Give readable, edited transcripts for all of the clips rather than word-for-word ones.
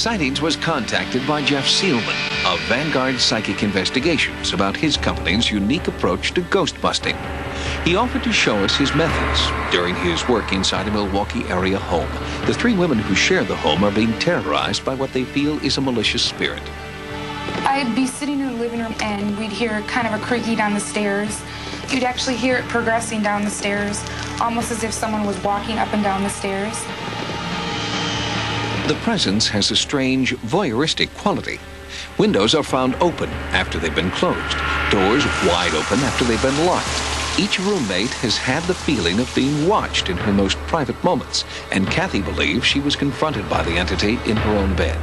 Sightings was contacted by Jeff Seelman of Vanguard Psychic Investigations about his company's unique approach to ghost busting. He offered to show us his methods during his work inside a Milwaukee area home. The three women who share the home are being terrorized by what they feel is a malicious spirit. I'd be sitting in the living room and we'd hear kind of a creaking down the stairs. You'd actually hear it progressing down the stairs, almost as if someone was walking up and down the stairs. The presence has a strange, voyeuristic quality. Windows are found open after they've been closed, doors wide open after they've been locked. Each roommate has had the feeling of being watched in her most private moments, and Kathy believes she was confronted by the entity in her own bed.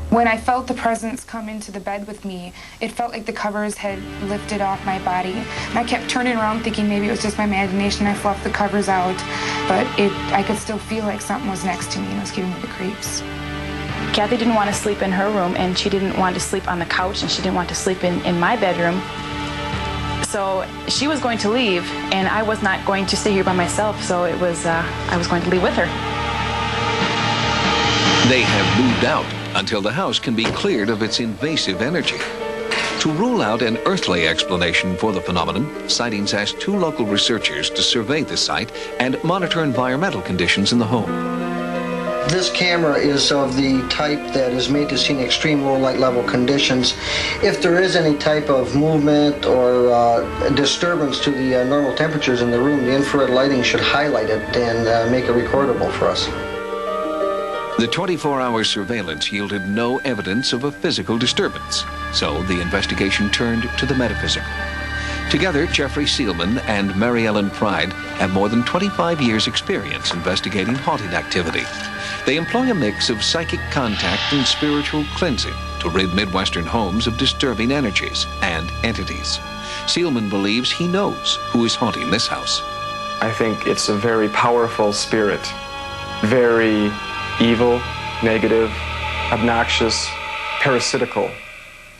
When I felt the presence come into the bed with me, it felt like the covers had lifted off my body. And I kept turning around thinking maybe it was just my imagination. I fluffed the covers out, but I could still feel like something was next to me and it was giving me the creeps. Kathy didn't want to sleep in her room, and she didn't want to sleep on the couch, and she didn't want to sleep in my bedroom. So she was going to leave, and I was not going to stay here by myself, so it was, I was going to leave with her. They have moved out until the house can be cleared of its invasive energy. To rule out an earthly explanation for the phenomenon, Sightings asked two local researchers to survey the site and monitor environmental conditions in the home. This camera is of the type that is made to see in extreme low light level conditions. If there is any type of movement or disturbance to the normal temperatures in the room, the infrared lighting should highlight it and make it recordable for us. The 24-hour surveillance yielded no evidence of a physical disturbance, so the investigation turned to the metaphysical. Together, Jeffrey Seelman and Mary Ellen Pride have more than 25 years' experience investigating haunting activity. They employ a mix of psychic contact and spiritual cleansing to rid Midwestern homes of disturbing energies and entities. Seelman believes he knows who is haunting this house. I think it's a very powerful spirit, very evil, negative, obnoxious, parasitical,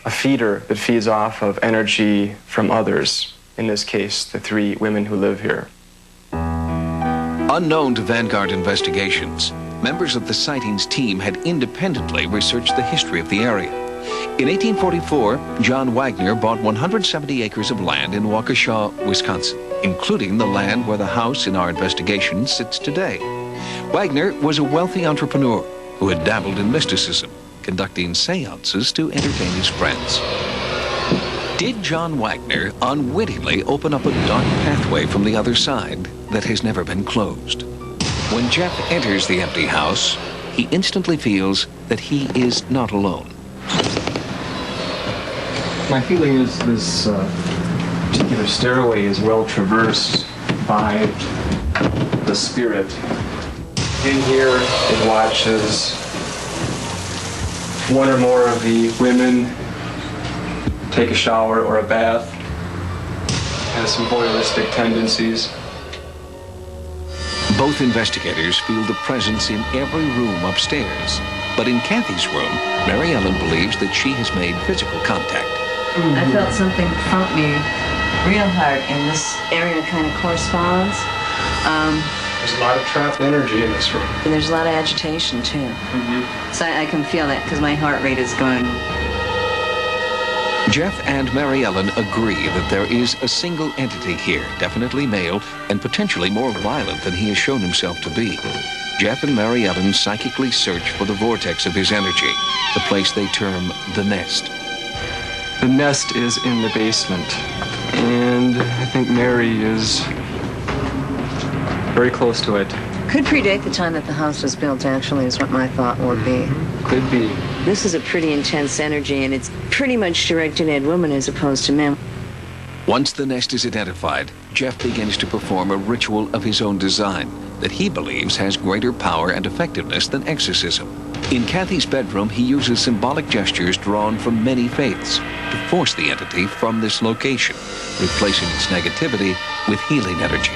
a feeder that feeds off of energy from others, in this case, the three women who live here. Unknown to Vanguard Investigations, members of the Sightings team had independently researched the history of the area. In 1844, John Wagner bought 170 acres of land in Waukesha, Wisconsin, including the land where the house in our investigation sits today. Wagner was a wealthy entrepreneur who had dabbled in mysticism, conducting seances to entertain his friends. Did John Wagner unwittingly open up a dark pathway from the other side that has never been closed? When Jeff enters the empty house, he instantly feels that he is not alone. My feeling is this particular stairway is well traversed by the spirit. In here, it watches one or more of the women take a shower or a bath. Has some voyeuristic tendencies. Both investigators feel the presence in every room upstairs. But in Kathy's room, Mary Ellen believes that she has made physical contact. I felt something thump me real hard, and this area kind of corresponds. There's a lot of trapped energy in this room. And there's a lot of agitation, too. Mm-hmm. So I can feel that because my heart rate is going. Jeff and Mary Ellen agree that there is a single entity here, definitely male, and potentially more violent than he has shown himself to be. Jeff and Mary Ellen psychically search for the vortex of his energy, the place they term the nest. The nest is in the basement, and I think Mary is very close to it. Could predate the time that the house was built, actually, is what my thought would be. Could be. This is a pretty intense energy, and it's pretty much directed at women as opposed to men. Once the nest is identified, Jeff begins to perform a ritual of his own design that he believes has greater power and effectiveness than exorcism. In Kathy's bedroom, he uses symbolic gestures drawn from many faiths to force the entity from this location, replacing its negativity with healing energy.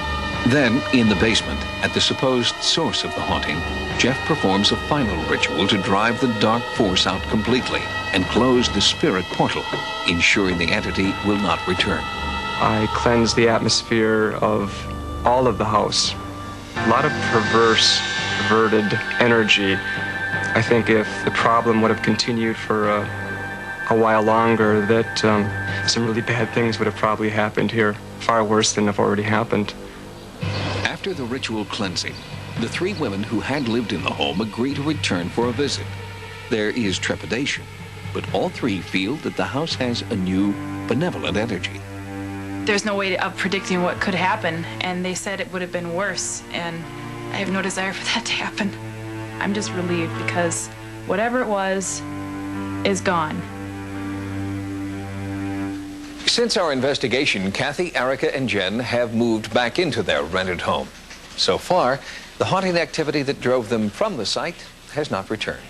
Then, in the basement, at the supposed source of the haunting, Jeff performs a final ritual to drive the dark force out completely and close the spirit portal, ensuring the entity will not return. I cleanse the atmosphere of all of the house. A lot of perverted energy I think if the problem would have continued for a while longer, that some really bad things would have probably happened here, far worse than have already happened. After the ritual cleansing, the three women who had lived in the home agree to return for a visit. There is trepidation, but all three feel that the house has a new, benevolent energy. There's no way of predicting what could happen, and they said it would have been worse, and I have no desire for that to happen. I'm just relieved because whatever it was is gone. Since our investigation, Kathy, Erica, and Jen have moved back into their rented home. So far, the haunting activity that drove them from the site has not returned.